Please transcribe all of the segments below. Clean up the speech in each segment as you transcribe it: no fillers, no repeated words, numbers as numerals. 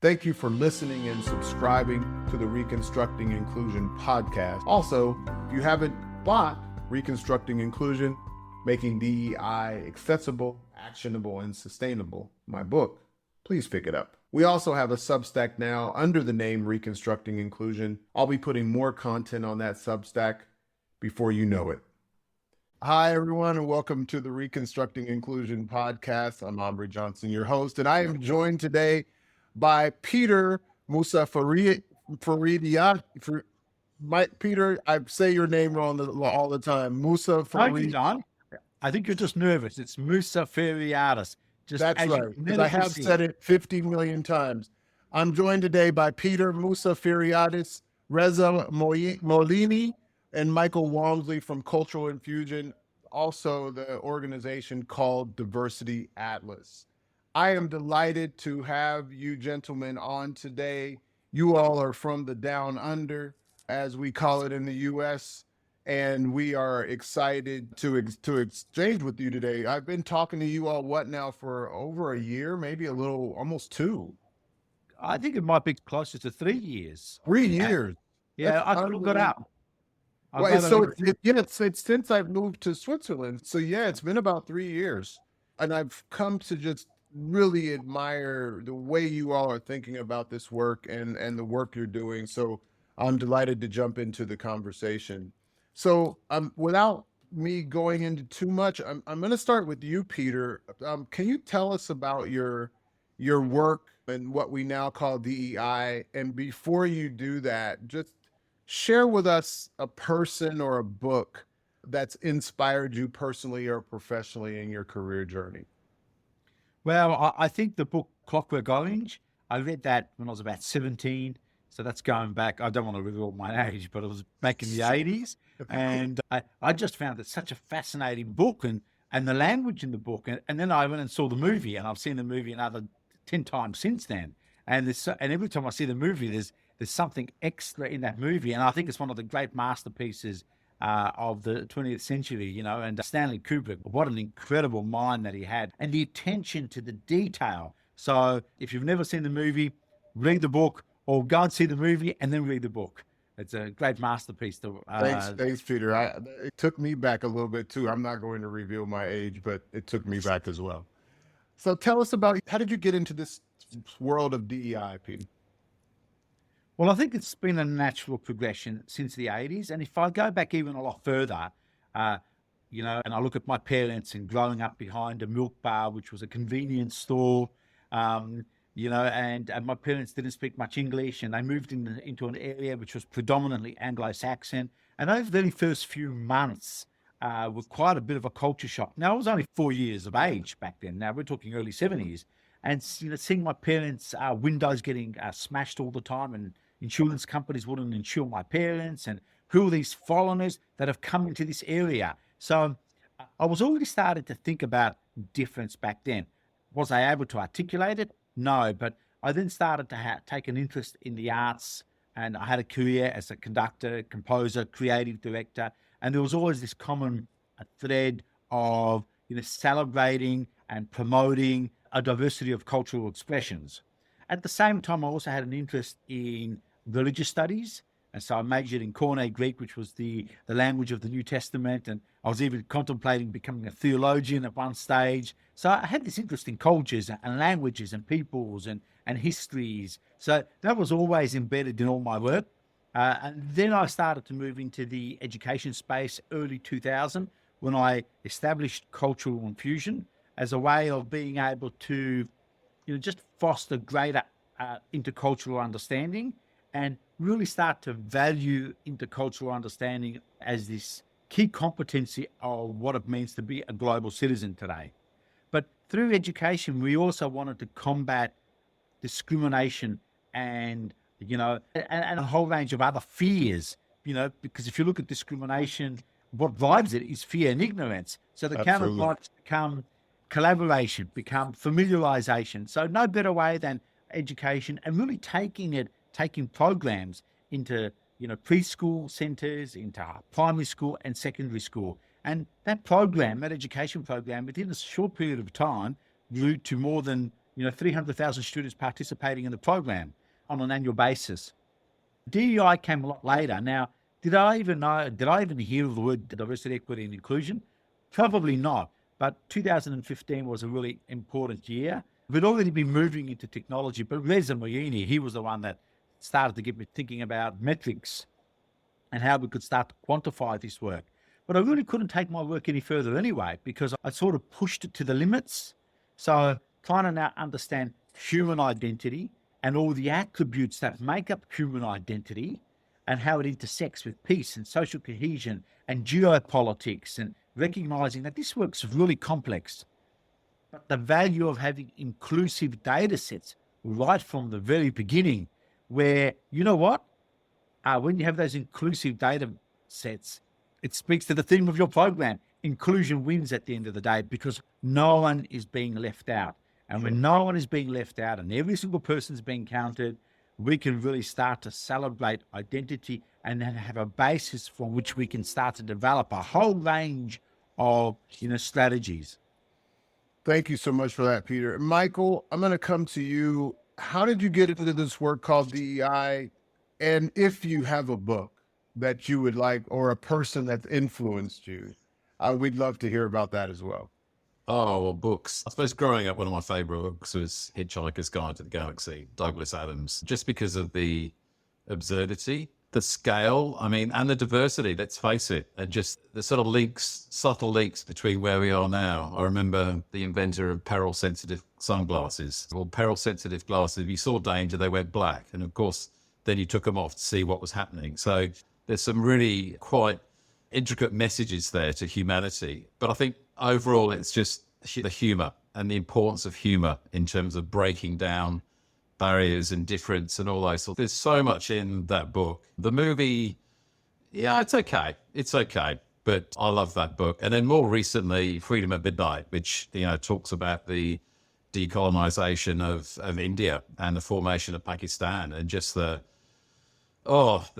Thank you for listening and subscribing to the Reconstructing Inclusion podcast. Also, if you haven't bought Reconstructing Inclusion, Making DEI Accessible, Actionable, and Sustainable, my book, please pick it up. We also have a Substack now under the name Reconstructing Inclusion. I'll be putting more content on that Substack before you know it. Hi, everyone, and welcome to the Reconstructing Inclusion podcast. I'm Amri Johnson, your host, and I am joined today by Peter Mousaferiadis. Peter, I say your name wrong all the time. Mousaferiadis. I think you're just nervous. It's Mousaferiadis. That's right, because I have said it 50 million times. I'm joined today by Peter Mousaferiadis, Rezza Moieni, and Michael Walmsley from Cultural Infusion, also the organization called Diversity Atlas. I am delighted to have you gentlemen on today. You all are from the down under, as we call it in the U.S., and we are excited to exchange with you today. I've been talking to you all, for over a year, maybe almost two. I think it might be closer to 3 years. 3 years? Yeah, I could look it up. It's since I've moved to Switzerland. So yeah, it's been about 3 years. And I've come to just really admire the way you all are thinking about this work and the work you're doing. So I'm delighted to jump into the conversation. So without me going into too much, I'm going to start with you, Peter. Can you tell us about your work and what we now call DEI? And before you do that, just share with us a person or a book that's inspired you personally or professionally in your career journey. Well, I think the book Clockwork Orange, I read that when I was about 17. So that's going back, I don't want to reveal my age, but it was back in the 80s. And I just found it such a fascinating book and the language in the book. And then I went and saw the movie, and I've seen the movie another 10 times since then. And every time I see the movie, there's something extra in that movie. And I think it's one of the great masterpieces of the 20th century, and Stanley Kubrick, what an incredible mind that he had, and the attention to the detail. So if you've never seen the movie, read the book, or go and see the movie and then read the book. It's a great masterpiece. Thanks, Peter. It took me back a little bit too. I'm not going to reveal my age, but it took me back as well. So tell us about, how did you get into this world of DEI, Peter? Well, I think it's been a natural progression since the 80s. And if I go back even a lot further, and I look at my parents and growing up behind a milk bar, which was a convenience store, and my parents didn't speak much English, and they moved into an area which was predominantly Anglo-Saxon. And over the first few months were quite a bit of a culture shock. Now, I was only 4 years of age back then. Now, we're talking early 70s. And seeing my parents' windows getting smashed all the time, and insurance companies wouldn't insure my parents, and who are these foreigners that have come into this area? So I was already starting to think about difference back then. Was I able to articulate it? No, but I then started to take an interest in the arts, and I had a career as a conductor, composer, creative director, and there was always this common thread of celebrating and promoting a diversity of cultural expressions. At the same time, I also had an interest in religious studies, and so I majored in Koine Greek, which was the language of the New Testament, and I was even contemplating becoming a theologian at one stage. So I had this interest in cultures and languages and peoples and histories. So that was always embedded in all my work. And then I started to move into the education space early 2000 when I established Cultural Infusion as a way of being able to just foster greater intercultural understanding and really start to value intercultural understanding as this key competency of what it means to be a global citizen today. But through education, we also wanted to combat discrimination and a whole range of other fears, because if you look at discrimination, what drives it is fear and ignorance. So the counterparts become collaboration, become familiarization. So no better way than education and really taking programs into, preschool centers, into primary school and secondary school. And that education program, within a short period of time, grew to more than 300,000 students participating in the program on an annual basis. DEI came a lot later. Now, did I even hear of the word diversity, equity, and inclusion? Probably not. But 2015 was a really important year. We'd already been moving into technology, but Rezza Moieni, he was the one that started to get me thinking about metrics and how we could start to quantify this work. But I really couldn't take my work any further anyway, because I sort of pushed it to the limits. So trying to now understand human identity and all the attributes that make up human identity and how it intersects with peace and social cohesion and geopolitics, and recognizing that this work's really complex. But the value of having inclusive data sets right from the very beginning, where, you know what? When you have those inclusive data sets, it speaks to the theme of your program. Inclusion wins at the end of the day, because no one is being left out. And when no one is being left out and every single person is being counted, we can really start to celebrate identity and then have a basis from which we can start to develop a whole range of strategies. Thank you so much for that, Peter. Michael, I'm going to come to you. How did you get into this work called DEI? And if you have a book that you would like, or a person that's influenced you, we'd love to hear about that as well. Oh, well, books. I suppose growing up, one of my favorite books was Hitchhiker's Guide to the Galaxy, Douglas Adams, just because of the absurdity, the scale, and the diversity, let's face it, and just the sort of links, subtle links between where we are now. I remember the inventor of peril-sensitive sunglasses, or peril-sensitive glasses. If you saw danger, they went black. And of course, then you took them off to see what was happening. So there's some really quite intricate messages there to humanity. But I think overall, it's just the humor and the importance of humor in terms of breaking down barriers and difference and all those sorts. There's so much in that book. The movie, yeah, it's okay. It's okay. But I love that book. And then more recently, Freedom at Midnight, which, talks about the decolonization of India and the formation of Pakistan, and just the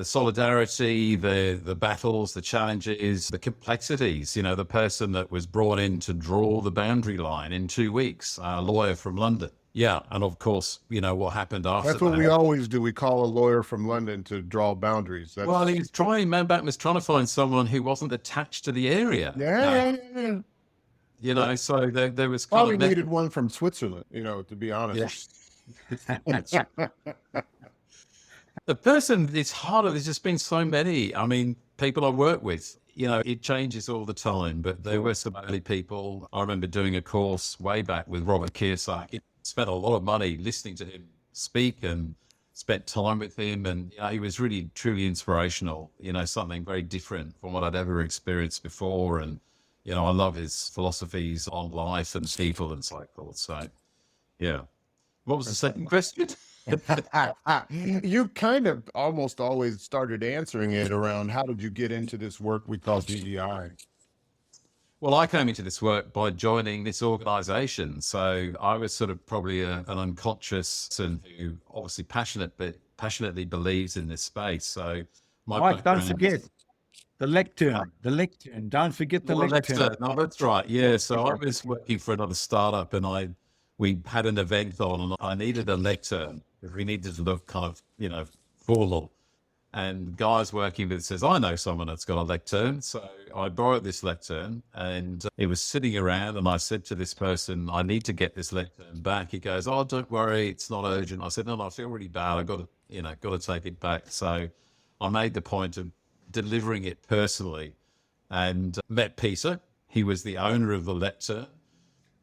solidarity, the battles, the challenges, the complexities. The person that was brought in to draw the boundary line in 2 weeks, a lawyer from London. Yeah, and of course, what happened after That's what we always do. We call a lawyer from London to draw boundaries. Well, he was trying to find someone who wasn't attached to the area. Yeah. So there was probably needed one from Switzerland, to be honest. Yeah. The person, it's harder. There's just been so many. People I work with, it changes all the time, but there were some early people. I remember doing a course way back with Robert Kiyosaki. Spent a lot of money listening to him speak and spent time with him. And he was really, truly inspirational, something very different from what I'd ever experienced before. And, I love his philosophies on life and people and so forth. So, yeah. What was the second question? You kind of almost always started answering it around how did you get into this work we call DEI? Well, I came into this work by joining this organization. So I was sort of probably an unconscious person who obviously passionately believes in this space. So Mike, don't forget the lectern. The lectern. Don't forget the lectern. No, that's right. Yeah. So I was working for another startup, and we had an event on, and I needed a lectern because we needed to look kind of, formal. And guys working with it says, I know someone that's got a lectern. So I borrowed this lectern, and it was sitting around, and I said to this person, I need to get this lectern back. He goes, oh, don't worry, it's not urgent. I said, no, I feel really bad. I've got to take it back. So I made the point of delivering it personally, and met Peter. He was the owner of the lectern.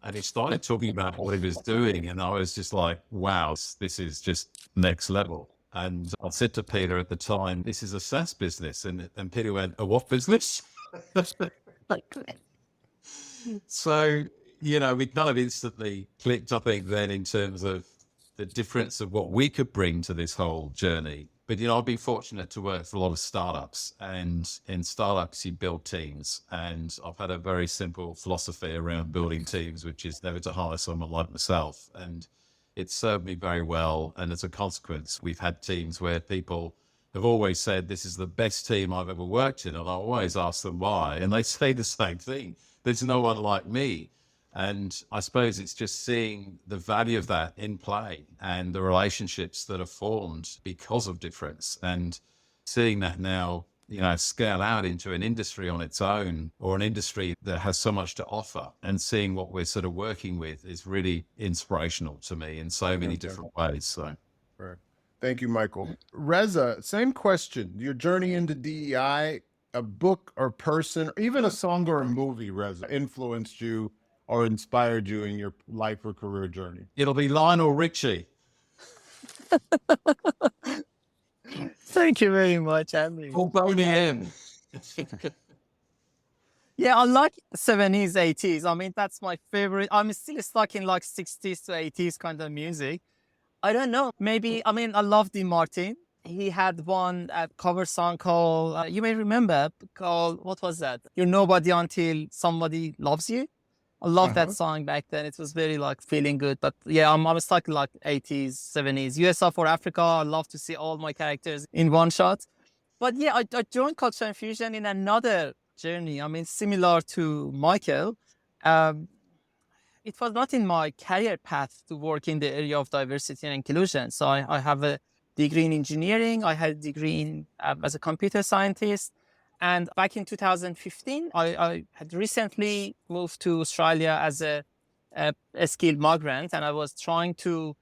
And he started talking about what he was doing. And I was just like, wow, this is just next level. And I said to Peter at the time, this is a SaaS business. And Peter went, a what business? So, we kind of instantly clicked, I think, then in terms of the difference of what we could bring to this whole journey. But, I've been fortunate to work for a lot of startups, and in startups, you build teams. And I've had a very simple philosophy around building teams, which is never to hire someone like myself. And it's served me very well. And as a consequence, we've had teams where people have always said, this is the best team I've ever worked in. And I always ask them why. And they say the same thing. There's no one like me. And I suppose it's just seeing the value of that in play and the relationships that are formed because of difference, and seeing that now, scale out into an industry on its own, or an industry that has so much to offer, and seeing what we're sort of working with is really inspirational to me in so many different ways. So. Right. Thank you, Michael. Rezza, same question. Your journey into DEI, a book or person, or even a song or a movie, Rezza, influenced you or inspired you in your life or career journey? It'll be Lionel Richie. Thank you very much, Amri. Or Boney M. Yeah, I like 70s, 80s. I mean, that's my favorite. I'm still stuck in like 60s to 80s kind of music. I don't know. Maybe, I mean, I love Dean Martin. He had one cover song called, you may remember, called, what was that? You're Nobody Until Somebody Loves You. I love that song back then. It was very like feeling good. But yeah, I'm stuck in like 80s, 70s. USA for Africa. I love to see all my characters in one shot. But yeah, I joined Culture and Fusion in another journey. I mean, similar to Michael. It was not in my career path to work in the area of diversity and inclusion. So I have a degree in engineering. I had a degree in, as a computer scientist. And back in 2015, I had recently moved to Australia as a skilled migrant, and I was trying to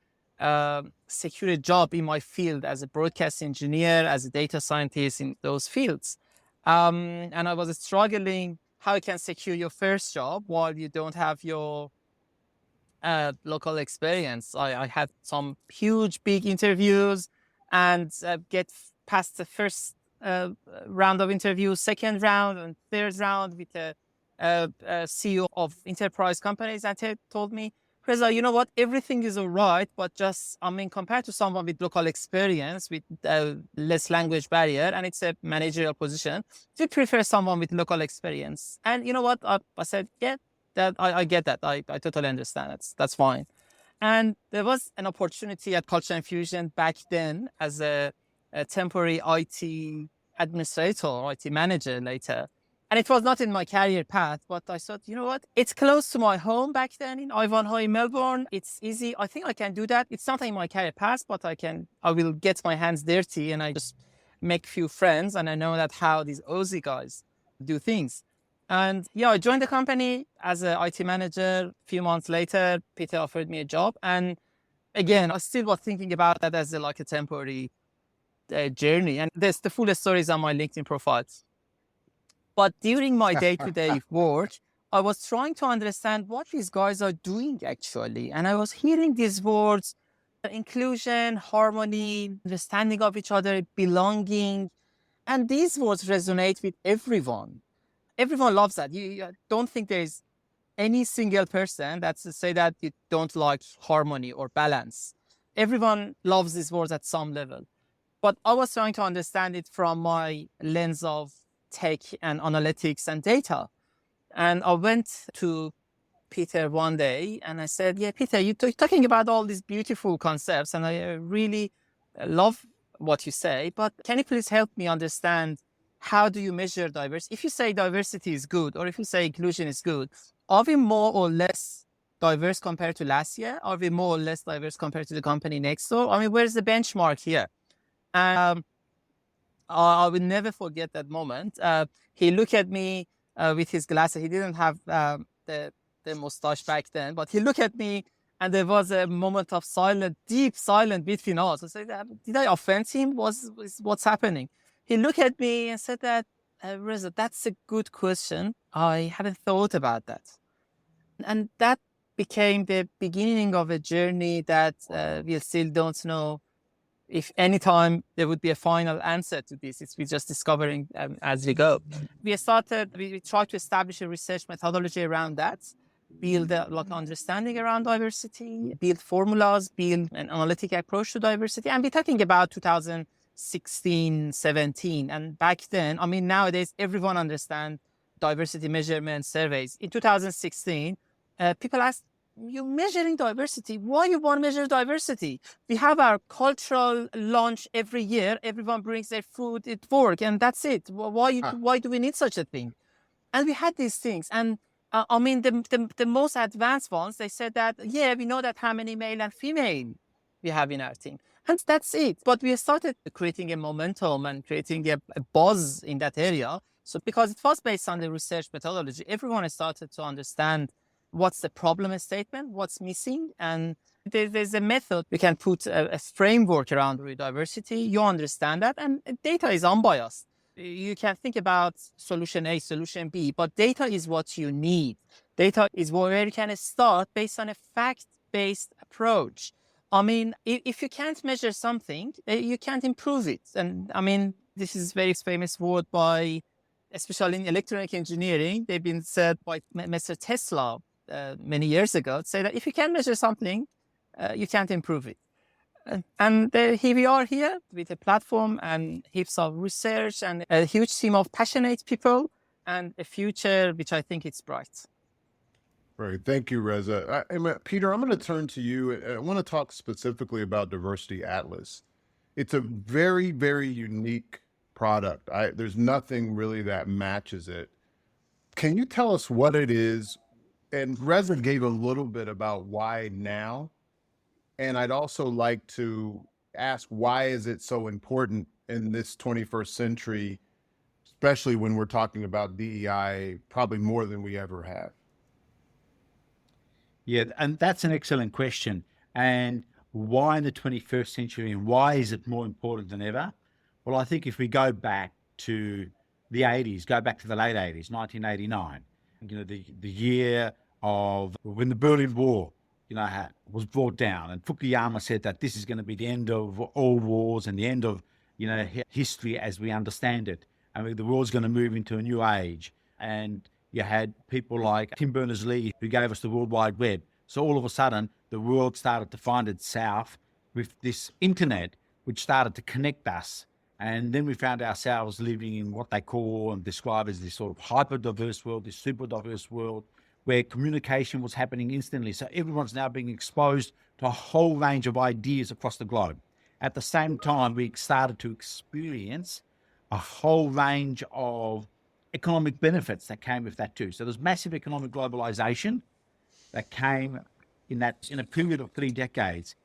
secure a job in my field as a broadcast engineer, as a data scientist in those fields. And I was struggling how you can secure your first job while you don't have your local experience. I had some huge, big interviews and get past the first round of interviews, second round and third round with a CEO of enterprise companies, and they told me, Rezza, you know what, everything is all right, but just, I mean, compared to someone with local experience, with less language barrier, and it's a managerial position, we prefer someone with local experience. And you know what, I said, yeah, that I get that. I totally understand. That's fine. And there was an opportunity at Culture and Fusion back then as a temporary IT administrator or IT manager later. And it was not in my career path, but I thought, you know what? It's close to my home back then in Ivanhoe in Melbourne. It's easy. I think I can do that. It's not in my career path, but I will get my hands dirty and I just make few friends. And I know that how these Aussie guys do things. And yeah, I joined the company as an IT manager. A few months later, Peter offered me a job. And again, I still was thinking about that as like a temporary journey. And the full story is on my LinkedIn profiles. But during my day-to-day work, I was trying to understand what these guys are doing actually. And I was hearing these words, inclusion, harmony, understanding of each other, belonging. And these words resonate with everyone. Everyone loves that. You don't think there's any single person that's to say that you don't like harmony or balance. Everyone loves these words at some level. But I was trying to understand it from my lens of tech and analytics and data. And I went to Peter one day and I said, yeah, Peter, you're talking about all these beautiful concepts and I really love what you say, but can you please help me understand how do you measure diversity? If you say diversity is good or if you say inclusion is good, are we more or less diverse compared to last year? Are we more or less diverse compared to the company next door? I mean, where's the benchmark here? And I will never forget that moment. He looked at me with his glasses. He didn't have the mustache back then, but he looked at me and there was a moment of silence, deep silence between us. I said, did I offend him? What's happening? He looked at me and said that, Rezza, that's a good question. I hadn't thought about that. And that became the beginning of a journey that we still don't know if anytime there would be a final answer to this. We're just discovering as we go. We tried to establish a research methodology around that, build like understanding around diversity, build formulas, build an analytic approach to diversity. And we're talking about 2016, 17. And back then, I mean, nowadays, everyone understands diversity measurement surveys. In 2016, people asked, you're measuring diversity. Why you want to measure diversity? We have our cultural lunch every year. Everyone brings their food at work and that's it. Why do we need such a thing? And we had these things. And I mean, the most advanced ones, they said that, yeah, we know that how many male and female we have in our team. And that's it. But we started creating a momentum and creating a buzz in that area. So because it was based on the research methodology, everyone started to understand what's the problem statement, what's missing. And there's a method. We can put a framework around diversity. You understand that. And data is unbiased. You can think about solution A, solution B, but data is what you need. Data is where you can start based on a fact-based approach. I mean, if you can't measure something, you can't improve it. And I mean, this is very famous word by, especially in electronic engineering, they've been said by Mr. Tesla many years ago, say that if you can't measure something, you can't improve it. And here we are here with a platform and heaps of research and a huge team of passionate people and a future which I think is bright. Right. Thank you, Rezza. Peter, I'm going to turn to you. I want to talk specifically about Diversity Atlas. It's a very, very unique product. There's nothing really that matches it. Can you tell us what it is? And Rezza gave a little bit about why now. And I'd also like to ask, why is it so important in this 21st century, especially when we're talking about DEI, probably more than we ever have? Yeah, and that's an excellent question. And why in the 21st century, and why is it more important than ever? Well, I think if we go back to the 80s, go back to the late 80s, 1989, the year of when the Berlin Wall, was brought down, and Fukuyama said that this is going to be the end of all wars and the end of, history as we understand it. I mean, the world's going to move into a new age. And you had people like Tim Berners-Lee, who gave us the World Wide Web. So all of a sudden, the world started to find itself with this internet, which started to connect us. And then we found ourselves living in what they call and describe as this sort of hyper-diverse world, this super-diverse world, where communication was happening instantly. So everyone's now being exposed to a whole range of ideas across the globe. At the same time, we started to experience a whole range of economic benefits that came with that too. So there's massive economic globalization that came in a period of 3 decades.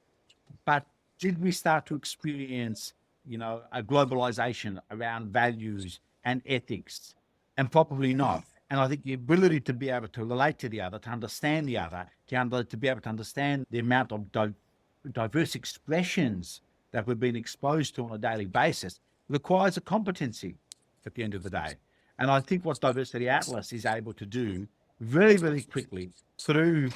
But did we start to experience, a globalization around values and ethics? And probably not. And I think the ability to be able to relate to the other, to understand the other, to be able to understand the amount of diverse expressions that we've been exposed to on a daily basis requires a competency at the end of the day. And I think what Diversity Atlas is able to do very, very quickly through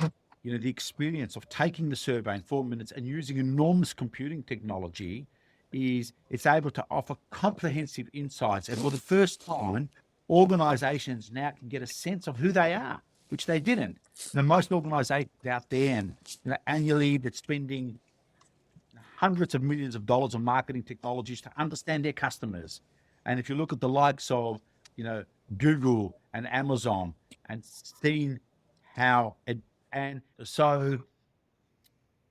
the experience of taking the survey in 4 minutes and using enormous computing technology is it's able to offer comprehensive insights. And for the first time, organizations now can get a sense of who they are, which they didn't. Most organizations out there and annually that's spending hundreds of millions of dollars on marketing technologies to understand their customers. And if you look at the likes of, Google and Amazon and seeing how and so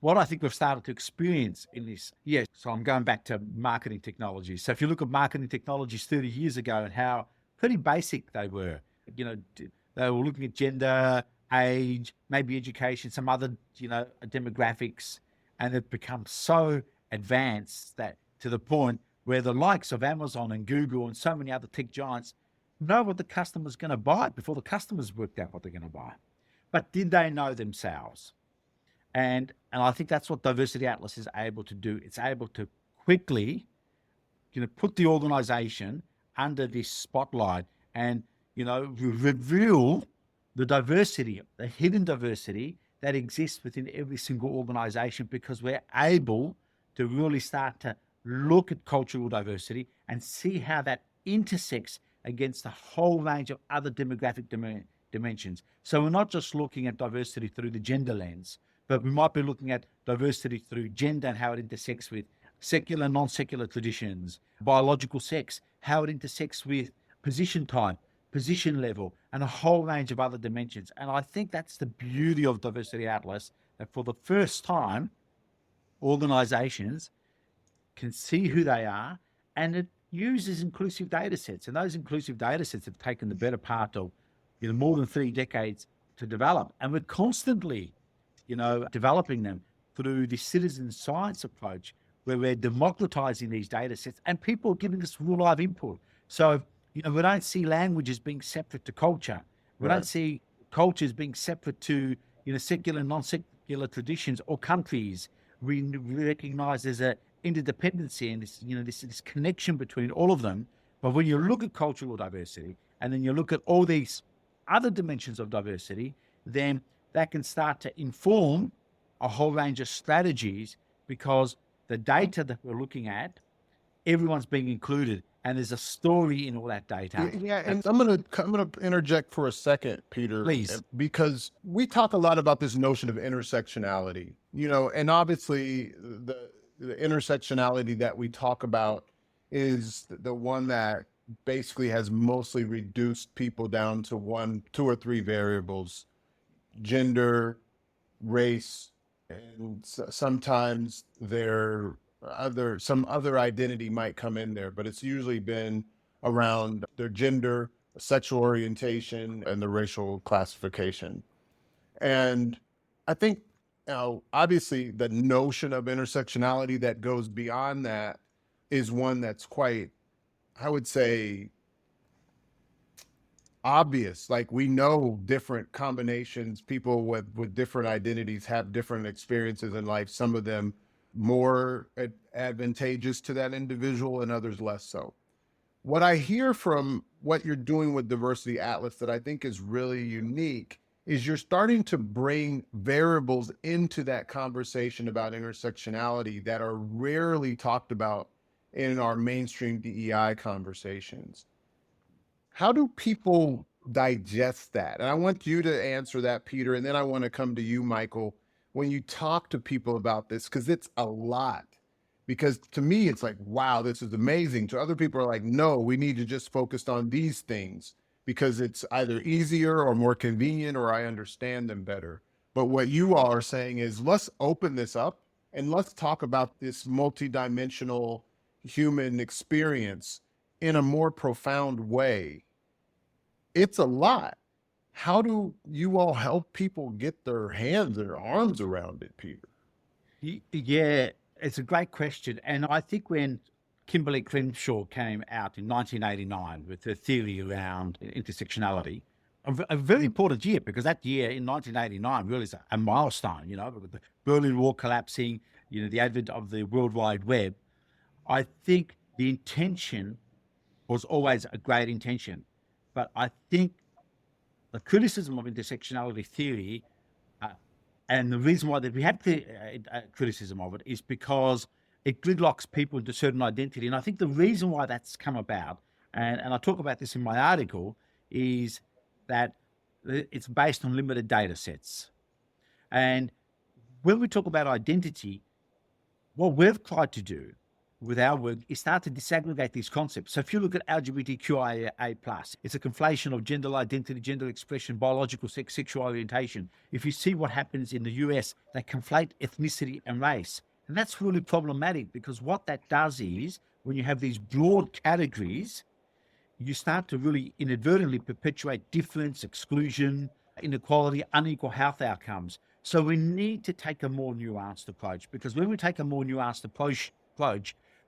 what I think we've started to experience in this, so I'm going back to marketing technologies. So if you look at marketing technologies 30 years ago and how pretty basic they were, they were looking at gender, age, maybe education, some other, demographics, and they've become so advanced that to the point where the likes of Amazon and Google and so many other tech giants know what the customer's going to buy before the customer's worked out what they're going to buy. But did they know themselves? And I think that's what Diversity Atlas is able to do. It's able to quickly, put the organization under this spotlight and, reveal the diversity, the hidden diversity that exists within every single organization, because we're able to really start to look at cultural diversity and see how that intersects against a whole range of other demographic dimensions. So we're not just looking at diversity through the gender lens, but we might be looking at diversity through gender and how it intersects with secular and non-secular traditions, biological sex, how it intersects with position type, position level, and a whole range of other dimensions. And I think that's the beauty of Diversity Atlas, that for the first time, organizations can see who they are, and it uses inclusive data sets. And those inclusive data sets have taken the better part of more than 3 decades to develop. And we're constantly, developing them through the citizen science approach, where we're democratizing these data sets and people are giving us real live input. So, we don't see languages being separate to culture. We don't see cultures being separate to, secular and non-secular traditions or countries. We recognize there's a interdependency and this connection between all of them. But when you look at cultural diversity and then you look at all these other dimensions of diversity, then that can start to inform a whole range of strategies, because the data that we're looking at, everyone's being included, and there's a story in all that data. Yeah, and I'm gonna interject for a second, Peter, Please. because we talk a lot about this notion of intersectionality, and obviously the intersectionality that we talk about is the one that basically has mostly reduced people down to 1, 2, or 3 variables: gender, race, and sometimes some other identity might come in there, but it's usually been around their gender, sexual orientation, and the racial classification. And I think, obviously, the notion of intersectionality that goes beyond that is one that's quite, I would say, obvious. Like, we know different combinations, people with different identities have different experiences in life, some of them more advantageous to that individual and others less so. What I hear from what you're doing with Diversity Atlas that I think is really unique is you're starting to bring variables into that conversation about intersectionality that are rarely talked about in our mainstream DEI conversations. How do people digest that? And I want you to answer that, Peter, and then I want to come to you, Michael, when you talk to people about this, because it's a lot. Because to me, it's like, wow, this is amazing. To other people are like, no, we need to just focus on these things because it's either easier or more convenient, or I understand them better. But what you all are saying is, let's open this up and let's talk about this multidimensional human experience in a more profound way. It's a lot. How do you all help people get their hands and their arms around it, Peter? Yeah, it's a great question. And I think when Kimberly Crenshaw came out in 1989 with her theory around intersectionality, a very important year, because that year in 1989 really is a milestone, with the Berlin Wall collapsing, the advent of the World Wide Web. I think the intention was always a great intention, but I think the criticism of intersectionality theory, and the reason why that we had criticism of it, is because it gridlocks people into certain identity. And I think the reason why that's come about, and I talk about this in my article, is that it's based on limited data sets. And when we talk about identity, what we've tried to do with our work is start to disaggregate these concepts. So if you look at LGBTQIA+, it's a conflation of gender identity, gender expression, biological sex, sexual orientation. If you see what happens in the US, they conflate ethnicity and race. And that's really problematic, because what that does is, when you have these broad categories, you start to really inadvertently perpetuate difference, exclusion, inequality, unequal health outcomes. So we need to take a more nuanced approach, because when we take a more nuanced approach,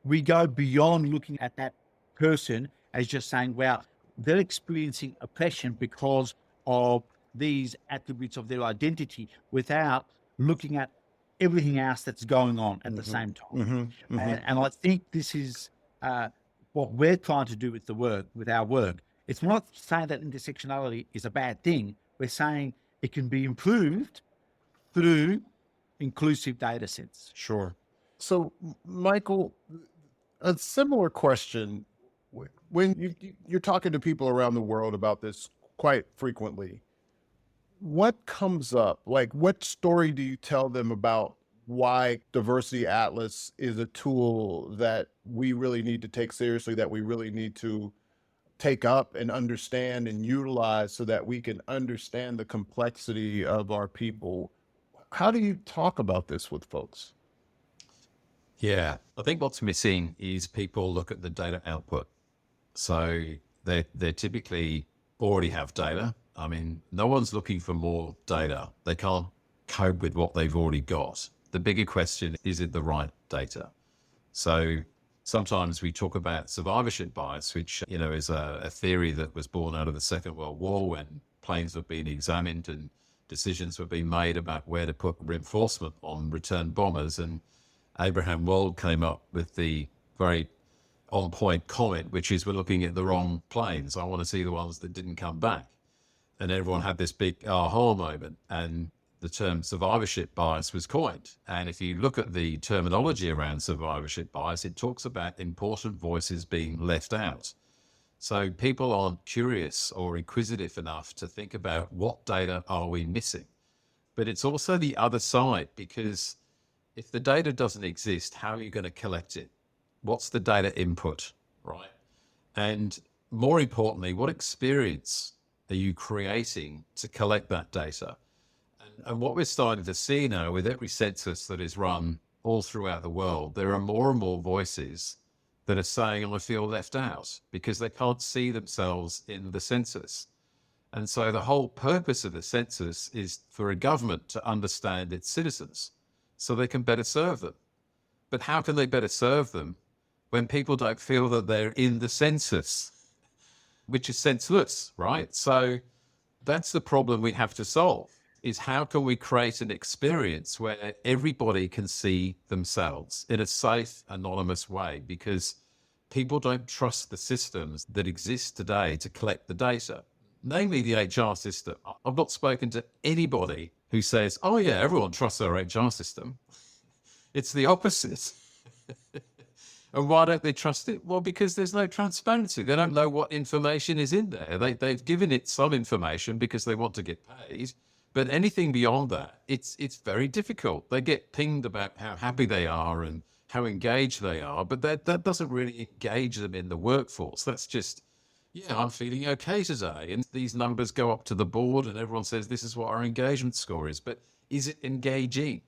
we go beyond looking at that person as just saying, well, they're experiencing oppression because of these attributes of their identity, without looking at everything else that's going on at the same time. And I think this is what we're trying to do with our work. It's not saying that intersectionality is a bad thing. We're saying it can be improved through inclusive data sets. Sure. So, Michael, a similar question. When you're talking to people around the world about this quite frequently, what comes up? Like, what story do you tell them about why Diversity Atlas is a tool that we really need to take seriously, that we really need to take up and understand and utilize so that we can understand the complexity of our people? How do you talk about this with folks? Yeah, I think what's missing is people look at the data output. So they typically already have data. I mean, no one's looking for more data. They can't cope with what they've already got. The bigger question, is it the right data? So sometimes we talk about survivorship bias, which, you know, is a theory that was born out of the Second World War when planes were being examined and decisions were being made about where to put reinforcement on return bombers. And Abraham Wald came up with the very on-point comment, which is, we're looking at the wrong planes. I want to see the ones that didn't come back. And everyone had this big aha moment, and the term survivorship bias was coined. And if you look at the terminology around survivorship bias, it talks about important voices being left out. So people aren't curious or inquisitive enough to think about what data are we missing. But it's also the other side, because if the data doesn't exist, how are you going to collect it? What's the data input, right? And more importantly, what experience are you creating to collect that data? And what we're starting to see now with every census that is run all throughout the world, there are more and more voices that are saying, I feel left out, because they can't see themselves in the census. And so the whole purpose of the census is for a government to understand its citizens so they can better serve them. But how can they better serve them when people don't feel that they're in the census, which is senseless, right? So that's the problem we have to solve, is how can we create an experience where everybody can see themselves in a safe, anonymous way? Because people don't trust the systems that exist today to collect the data, namely the HR system. I've not spoken to anybody who says, oh yeah, everyone trusts our HR system. It's the opposite. And why don't they trust it? Well, because there's no transparency. They don't know what information is in there. They've given it some information because they want to get paid. But anything beyond that, it's very difficult. They get pinged about how happy they are and how engaged they are, but that doesn't really engage them in the workforce. That's just, yeah, I'm feeling okay today. And these numbers go up to the board and everyone says, this is what our engagement score is. But is it engaging?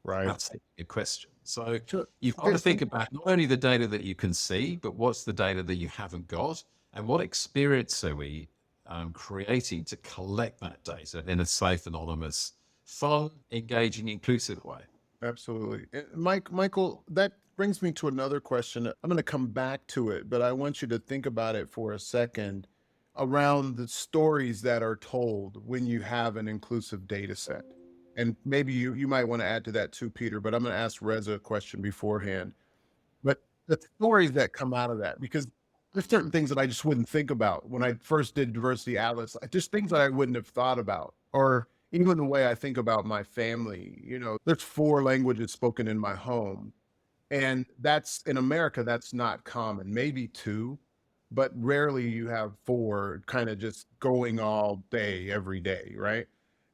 Right. That's a question. So Sure. you've got to think about not only the data that you can see, but what's the data that you haven't got, and what experience are we creating to collect that data in a safe, anonymous, fun, engaging, inclusive way. Absolutely. Michael, that brings me to another question. I'm going to come back to it, but I want you to think about it for a second around the stories that are told when you have an inclusive data set. And maybe you might want to add to that too, Peter, but I'm going to ask Rezza a question beforehand. But the stories that come out of that, because there's certain things that I just wouldn't think about when I first did Diversity Atlas, just things that I wouldn't have thought about, or even the way I think about my family. You know, there's 4 languages spoken in my home, and that's, in America, that's not common, maybe 2, but rarely you have 4 kind of just going all day, every day, right?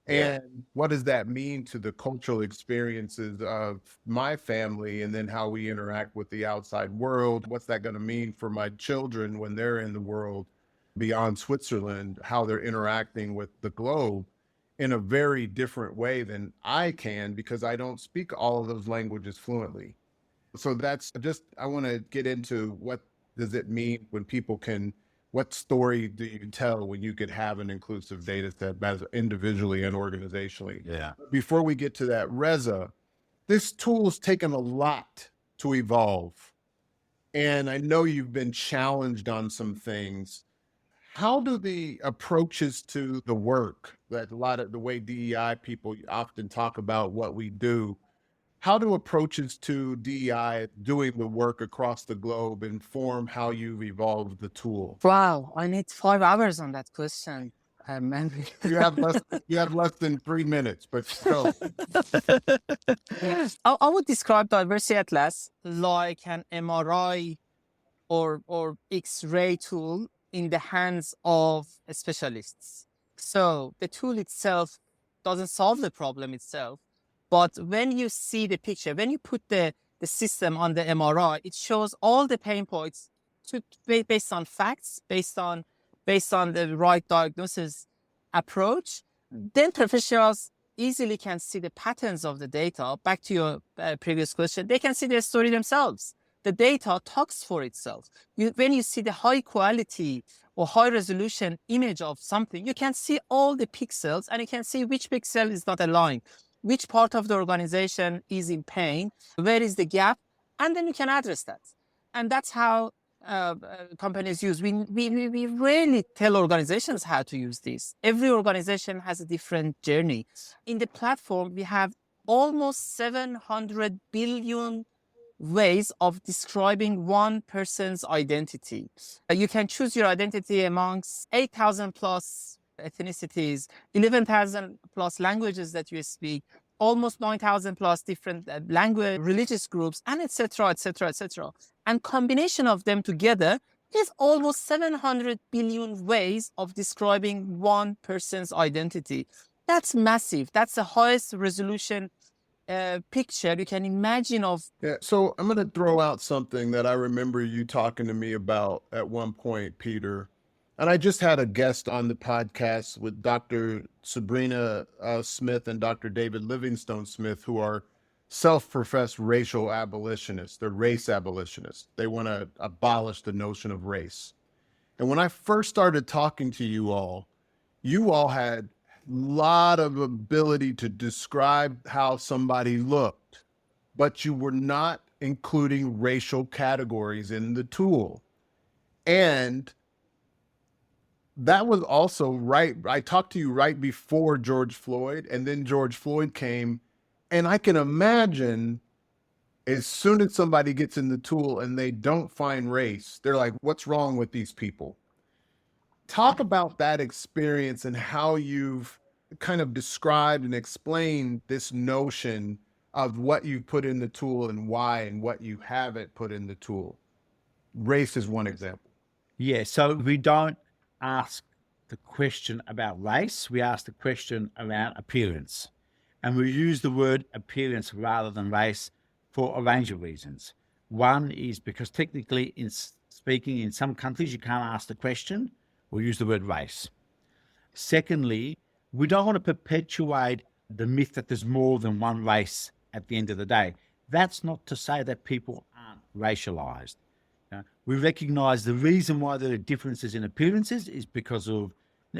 Yeah. And what does that mean to the cultural experiences of my family, and then how we interact with the outside world? What's that going to mean for my children when they're in the world beyond Switzerland, how they're interacting with the globe in a very different way than I can, because I don't speak all of those languages fluently. So that's just, I want to get into what does it mean when people can, what story do you tell when you could have an inclusive data set, both individually and organizationally? Yeah. Before we get to that, Rezza, this tool's taken a lot to evolve. And I know you've been challenged on some things. How do the approaches to the work, that a lot of the way DEI people often talk about what we do, how do approaches to DEI doing the work across the globe inform how you've evolved the tool? Wow, I need 5 hours on that question. Maybe. You have less than 3 minutes, but still. I would describe Diversity Atlas like an MRI or X-ray tool in the hands of specialists. So the tool itself doesn't solve the problem itself, but when you see the picture, when you put the system on the MRI, it shows all the pain points based on facts, based on the right diagnosis approach. Then professionals easily can see the patterns of the data. Back to your previous question, they can see their story themselves. the data talks for itself. When you see the high quality or high resolution image of something, you can see all the pixels and you can see which pixel is not aligned, which part of the organization is in pain, where is the gap, and then you can address that. And that's how companies use. We rarely tell organizations how to use this. Every organization has a different journey. In the platform, we have almost 700 billion ways of describing one person's identity. You can choose your identity amongst 8,000 plus ethnicities, 11,000 plus languages that you speak, almost 9,000 plus different language, religious groups, and etc., etc., etc. And combination of them together is almost 700 billion ways of describing one person's identity. That's massive. That's the highest resolution picture you can imagine of. Yeah, so I'm going to throw out something that I remember you talking to me about at one point, Peter. And I just had a guest on the podcast with Dr. Sabrina Smith and Dr. David Livingstone Smith, who are self-professed racial abolitionists. They're race abolitionists. They want to abolish the notion of race. And when I first started talking to you all had a lot of ability to describe how somebody looked, but you were not including racial categories in the tool. And that was also right. I talked to you right before George Floyd, and then George Floyd came. And I can imagine as soon as somebody gets in the tool and they don't find race, they're like, what's wrong with these people? Talk about that experience and how you've kind of described and explained this notion of what you put in the tool and why, and what you haven't put in the tool. Race is one example. Yeah, so we don't ask the question about race, we ask the question around appearance. And we use the word appearance rather than race for a range of reasons. One is because technically, in speaking, in some countries, you can't ask the question or use the word race. Secondly, we don't want to perpetuate the myth that there's more than one race at the end of the day. That's not to say that people aren't racialized. We recognize the reason why there are differences in appearances is because of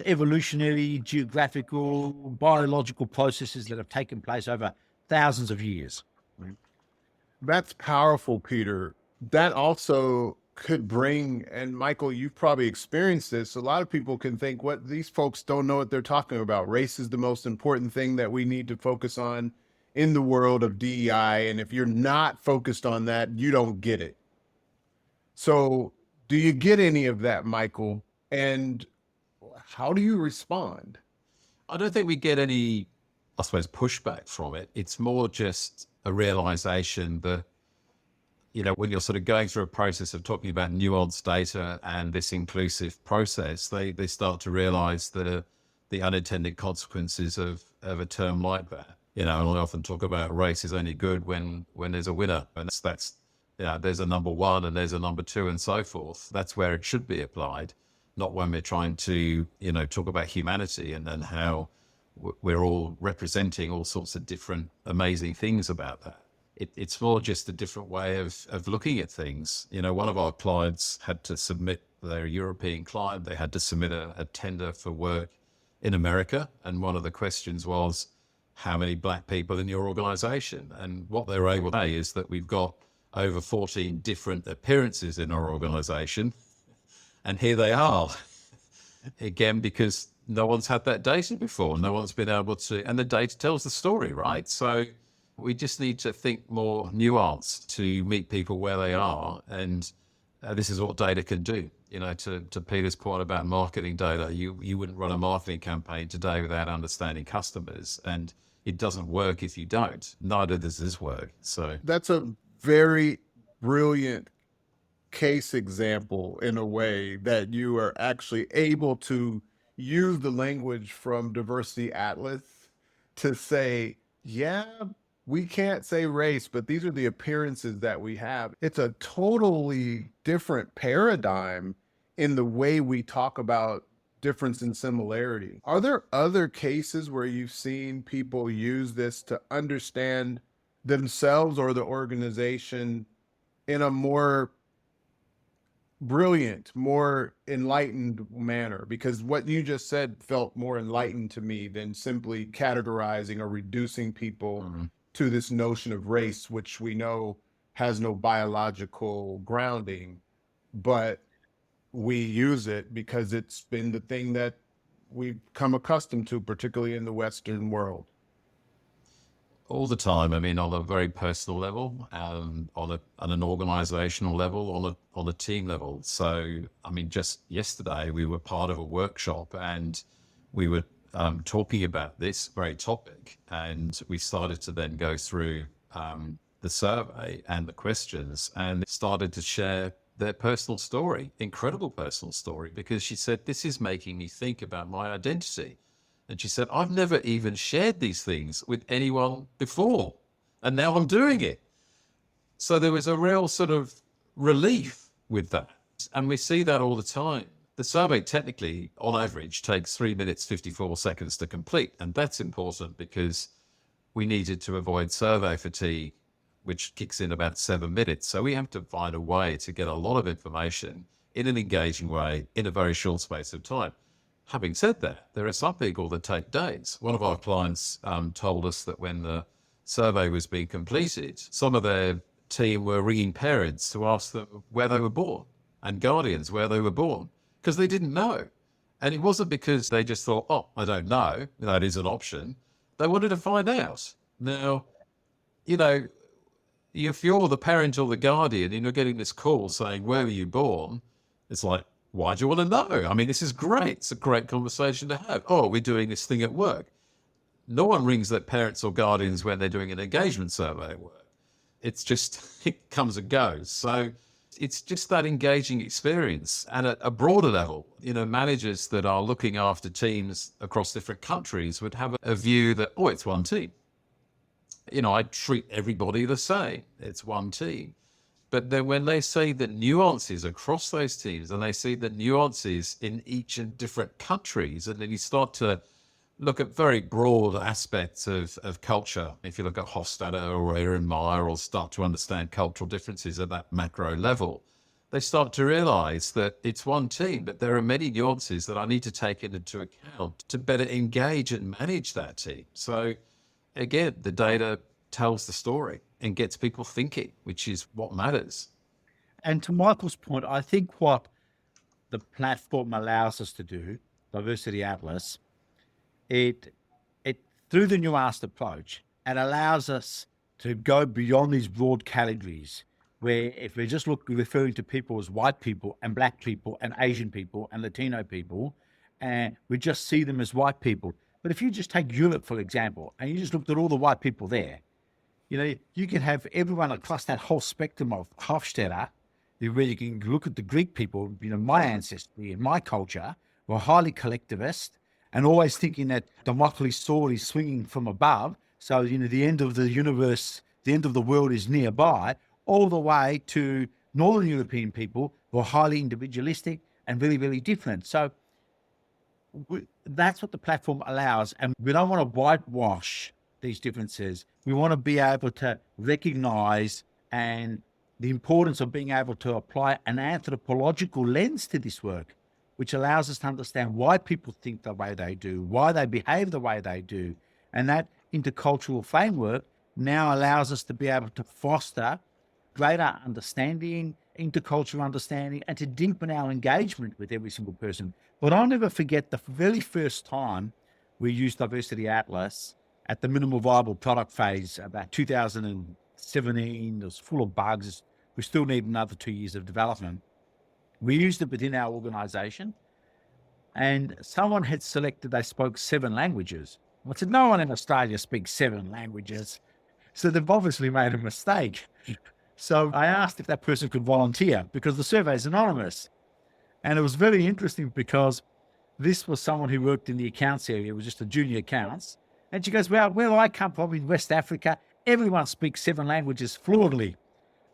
evolutionary, geographical, biological processes that have taken place over thousands of years. That's powerful, Peter. That also could bring, and Michael, you've probably experienced this, a lot of people can think, what, these folks don't know what they're talking about. Race is the most important thing that we need to focus on in the world of DEI. And if you're not focused on that, you don't get it. So do you get any of that, Michael? And how do you respond? I don't think we get any, I suppose, pushback from it. It's more just a realization that, you know, when you're sort of going through a process of talking about nuanced data and this inclusive process, they start to realize the unintended consequences of a term like that. You know, and I often talk about race is only good when there's a winner. And that's you know, there's a number one and there's a number two and so forth. That's where it should be applied, not when we're trying to, you know, talk about humanity and how we're all representing all sorts of different amazing things about that. It's more just a different way of looking at things. You know, one of our clients had to submit, their European client, they had to submit a tender for work in America. And one of the questions was, how many black people in your organization? And what they were able to say is that we've got over 14 different appearances in our organization. And here they are. Again, because no one's had that data before. No one's been able to, and the data tells the story, right? So we just need to think more nuanced to meet people where they are. And this is what data can do. You know, to Peter's point about marketing data, you wouldn't run a marketing campaign today without understanding customers. And it doesn't work if you don't. Neither does this work. So that's a very brilliant case example in a way that you are actually able to use the language from Diversity Atlas to say, yeah, we can't say race, but these are the appearances that we have. It's a totally different paradigm in the way we talk about difference and similarity. Are there other cases where you've seen people use this to understand themselves or the organization in a more brilliant, more enlightened manner, because what you just said felt more enlightened to me than simply categorizing or reducing people to this notion of race, which we know has no biological grounding, but we use it because it's been the thing that we've come accustomed to, particularly in the Western world. All the time. I mean, on a very personal level, on an organizational level, on a team level. So, I mean, just yesterday we were part of a workshop and we were talking about this very topic, and we started to then go through the survey and the questions, and started to share their personal story, incredible personal story, because she said, this is making me think about my identity. And she said, I've never even shared these things with anyone before, and now I'm doing it. So there was a real sort of relief with that. And we see that all the time. The survey technically, on average, takes 3 minutes, 54 seconds to complete. And that's important because we needed to avoid survey fatigue, which kicks in about 7 minutes. So we have to find a way to get a lot of information in an engaging way in a very short space of time. Having said that, there are some people that take days. One of our clients told us that when the survey was being completed, some of their team were ringing parents to ask them where they were born, and guardians where they were born, because they didn't know. And it wasn't because they just thought, oh, I don't know, that is an option. They wanted to find out. Now, you know, if you're the parent or the guardian and you're getting this call saying, where were you born? It's like, why do you want to know? I mean, this is great. It's a great conversation to have. Oh, we're doing this thing at work. No one rings their parents or guardians when they're doing an engagement survey at work. It's just, it comes and goes. So it's just that engaging experience. And at a broader level, you know, managers that are looking after teams across different countries would have a view that, oh, it's one team. You know, I treat everybody the same. It's one team. But then when they see the nuances across those teams, and they see the nuances in each and different countries, and then you start to look at very broad aspects of culture. If you look at Hofstadter or Ehrenmeier, or start to understand cultural differences at that macro level, they start to realize that it's one team, but there are many nuances that I need to take into account to better engage and manage that team. So again, the data tells the story and gets people thinking, which is what matters. And to Michael's point, I think what the platform allows us to do, Diversity Atlas, it through the nuanced approach, it allows us to go beyond these broad categories where if we're just referring to people as white people and black people and Asian people and Latino people, and we just see them as white people. But if you just take Europe, for example, and you just looked at all the white people there, you know, you can have everyone across that whole spectrum of Hofstadter, where you can look at the Greek people, you know, my ancestry and my culture were highly collectivist and always thinking that Damocles' sword is swinging from above. So, you know, the end of the universe, the end of the world is nearby, all the way to Northern European people who are highly individualistic and very, very different. So that's what the platform allows. And we don't want to whitewash these differences. We want to be able to recognize and the importance of being able to apply an anthropological lens to this work, which allows us to understand why people think the way they do, why they behave the way they do. And that intercultural framework now allows us to be able to foster greater understanding, intercultural understanding, and to deepen our engagement with every single person. But I'll never forget the very first time we used Diversity Atlas at the minimal viable product phase, about 2017. It was full of bugs. We still need another 2 years of development. We used it within our organization, and someone had selected they spoke 7 languages. I said, no one in Australia speaks 7 languages. So they've obviously made a mistake. So I asked if that person could volunteer because the survey is anonymous. And it was very interesting because this was someone who worked in the accounts area. It was just a junior accounts. And she goes, well, where I come from in West Africa, everyone speaks 7 languages fluently.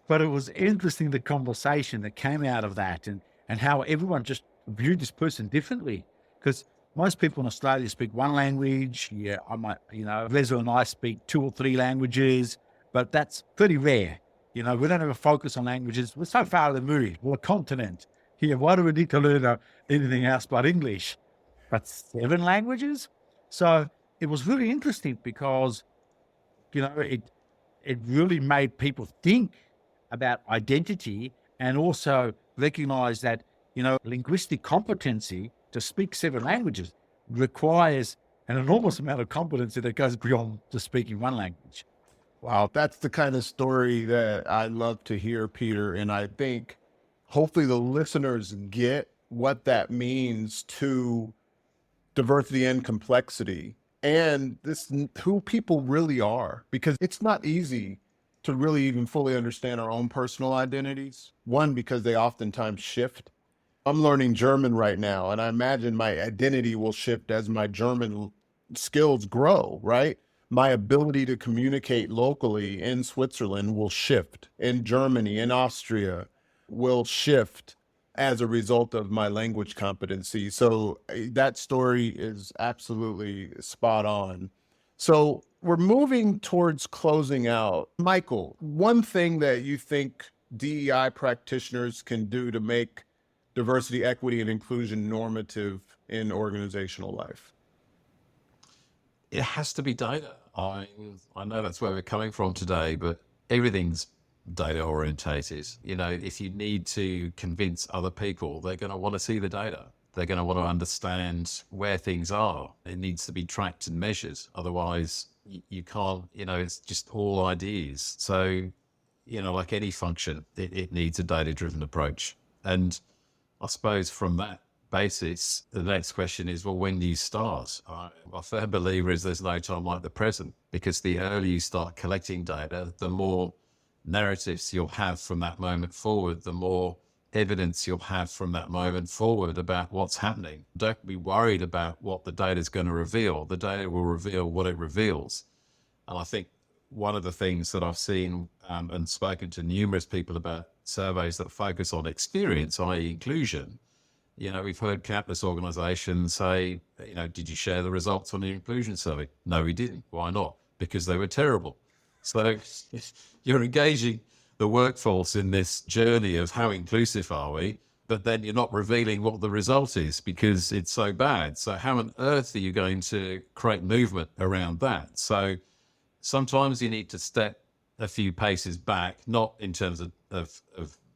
But it was interesting, the conversation that came out of that and how everyone just viewed this person differently. Because most people in Australia speak 1 language. Yeah, I might, you know, Rezza and I speak 2 or 3 languages, but that's pretty rare. we don't have a focus on languages. We're so far removed. We're a continent here. Why do we need to learn anything else but English? But 7 languages? So it was really interesting because, it really made people think about identity and also recognize that, linguistic competency to speak 7 languages requires an enormous amount of competency that goes beyond just speaking one language. Wow, that's the kind of story that I love to hear, Peter. And I think hopefully the listeners get what that means to diversity and complexity and this who people really are, because it's not easy to really even fully understand our own personal identities. One, because they oftentimes shift. I'm learning German right now, and I imagine my identity will shift as my German skills grow, right? My ability to communicate locally in Switzerland will shift, in Germany, in Austria will shift as a result of my language competency. So that story is absolutely spot on. So we're moving towards closing out. Michael, one thing that you think DEI practitioners can do to make diversity, equity, and inclusion normative in organizational life? It has to be data. I know that's where we're coming from today, but everything's data orientated. If you need to convince other people, they're going to want to see the data. They're going to want to understand where things are. It needs to be tracked and measured. Otherwise, you can't, it's just all ideas. So, like any function, it needs a data-driven approach. And I suppose from that basis, the next question is, well, when do you start? I'm a firm believer is there's no time like the present, because the earlier you start collecting data, the more narratives you'll have from that moment forward, the more evidence you'll have from that moment forward about what's happening. Don't be worried about what the data is going to reveal. The data will reveal what it reveals. And I think one of the things that I've seen and spoken to numerous people about surveys that focus on experience, i.e. inclusion, we've heard countless organizations say, did you share the results on the inclusion survey? No, we didn't. Why not? Because they were terrible. So you're engaging the workforce in this journey of how inclusive are we, but then you're not revealing what the result is because it's so bad. So how on earth are you going to create movement around that? So sometimes you need to step a few paces back, not in terms of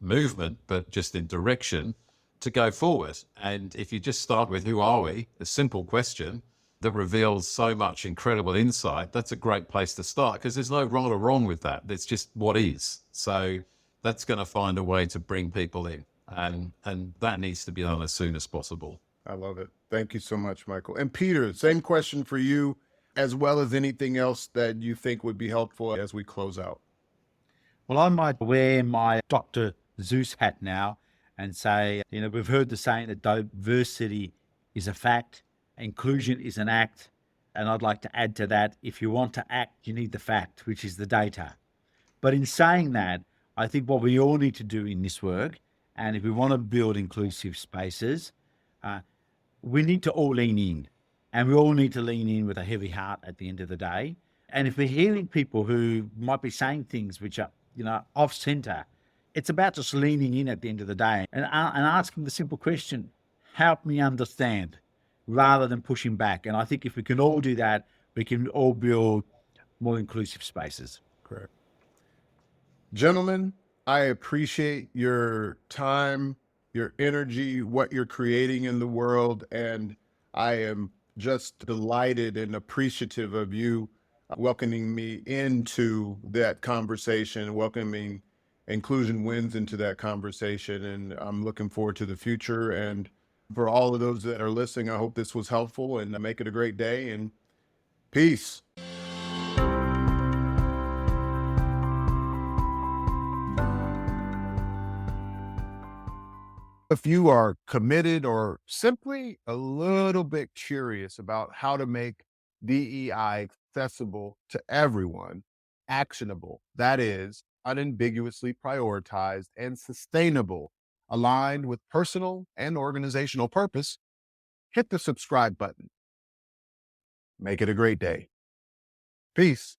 movement, but just in direction to go forward. And if you just start with who are we, a simple question that reveals so much incredible insight, that's a great place to start, because there's no right or wrong with that. It's just what is. So that's going to find a way to bring people in. And that needs to be done as soon as possible. I love it. Thank you so much, Michael. And Peter, same question for you, as well as anything else that you think would be helpful as we close out. Well, I might wear my Dr. Zeus hat now and say, we've heard the saying that diversity is a fact, inclusion is an act. And I'd like to add to that, if you want to act, you need the fact, which is the data. But in saying that, I think what we all need to do in this work, and if we want to build inclusive spaces, we need to all lean in. And we all need to lean in with a heavy heart at the end of the day. And if we're hearing people who might be saying things which are, off center, it's about just leaning in at the end of the day and asking the simple question, help me understand, rather than pushing back. And I think if we can all do that, we can all build more inclusive spaces. Correct. Gentlemen, I appreciate your time, your energy, what you're creating in the world. And I am just delighted and appreciative of you welcoming me into that conversation, welcoming Inclusion Wins into that conversation. And I'm looking forward to the future. And for all of those that are listening, I hope this was helpful, and make it a great day, and peace. If you are committed or simply a little bit curious about how to make DEI accessible to everyone, actionable, that is, unambiguously prioritized and sustainable, aligned with personal and organizational purpose, hit the subscribe button. Make it a great day. Peace.